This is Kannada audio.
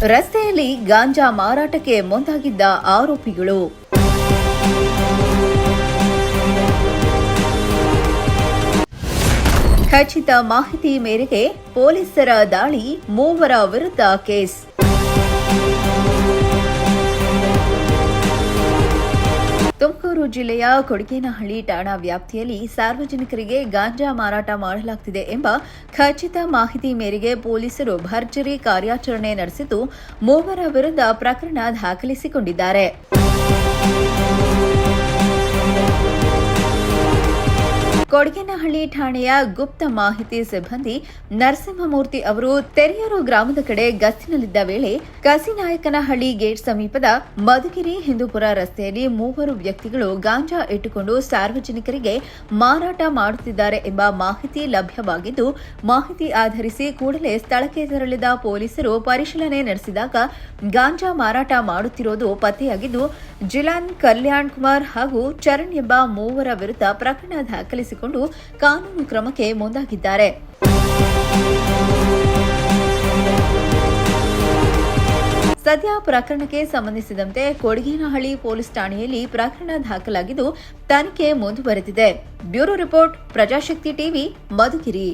ರಸ್ತೆಯಲ್ಲಿ ಗಾಂಜಾ ಮಾರಾಟಕ್ಕೆ ಮುಂದಾಗಿದ್ದ ಆರೋಪಿಗಳು. ಖಚಿತ ಮಾಹಿತಿ ಮೇರೆಗೆ ಪೊಲೀಸರ ದಾಳಿ, 3 ವಿರುದ್ಧ ಕೇಸ್. ತುಮಕೂರು ಜಿಲ್ಲೆಯ ಕೊಡಿಗೇನಹಳ್ಳಿ ಠಾಣಾ ವ್ಯಾಪ್ತಿಯಲ್ಲಿ ಸಾರ್ವಜನಿಕರಿಗೆ ಗಾಂಜಾ ಮಾರಾಟ ಮಾಡಲಾಗುತ್ತಿದೆ ಎಂಬ ಖಚಿತ ಮಾಹಿತಿ ಮೇರೆಗೆ ಪೊಲೀಸರು ಭರ್ಜರಿ ಕಾರ್ಯಾಚರಣೆ ನಡೆಸಿದ್ದು 3 ವಿರುದ್ಧ ಪ್ರಕರಣ ದಾಖಲಿಸಿಕೊಂಡಿದ್ದಾರೆ. ಕೊಡಿಗೇನಹಳ್ಳಿ ಠಾಣೆಯ ಗುಪ್ತ ಮಾಹಿತಿ ಸಿಬ್ಬಂದಿ ನರಸಿಂಹಮೂರ್ತಿ ಅವರು ತೆರೆಯೂರು ಗ್ರಾಮದ ಕಡೆ ಗಸ್ತಿನಲ್ಲಿದ್ದ ವೇಳೆ ಕಸಿನಾಯಕನಹಳ್ಳಿ ಗೇಟ್ ಸಮೀಪದ ಮಧುಗಿರಿ ಹಿಂದೂಪುರ ರಸ್ತೆಯಲ್ಲಿ 3 ವ್ಯಕ್ತಿಗಳು ಗಾಂಜಾ ಇಟ್ಟುಕೊಂಡು ಸಾರ್ವಜನಿಕರಿಗೆ ಮಾರಾಟ ಮಾಡುತ್ತಿದ್ದಾರೆ ಎಂಬ ಮಾಹಿತಿ ಲಭ್ಯವಾಗಿದ್ದು, ಮಾಹಿತಿ ಆಧರಿಸಿ ಕೂಡಲೇ ಸ್ಥಳಕ್ಕೆ ತೆರಳಿದ ಪೊಲೀಸರು ಪರಿಶೀಲನೆ ನಡೆಸಿದಾಗ ಗಾಂಜಾ ಮಾರಾಟ ಮಾಡುತ್ತಿರುವುದು ಪತ್ತೆಯಾಗಿದ್ದು, ಜಿಲಾನ್, ಕಲ್ಯಾಣ್ ಕುಮಾರ್ ಹಾಗೂ ಚರಣ್ ಎಂಬ 3 ವಿರುದ್ಧ ಪ್ರಕರಣ ದಾಖಲಿಸಿಕೊಂಡು ಕಾನೂನು ಕ್ರಮಕ್ಕೆ ಮುಂದಾಗಿದ್ದಾರೆ. ಸದ್ಯ ಪ್ರಕರಣಕ್ಕೆ ಸಂಬಂಧಿಸಿದಂತೆ ಕೊಡಿಗೇನಹಳ್ಳಿ ಪೊಲೀಸ್ ಠಾಣೆಯಲ್ಲಿ ಪ್ರಕರಣ ದಾಖಲಾಗಿದ್ದು ತನಿಖೆ ಮುಂದುವರೆದಿದೆ. Bureau report, Prajashakti TV, Madhugiri.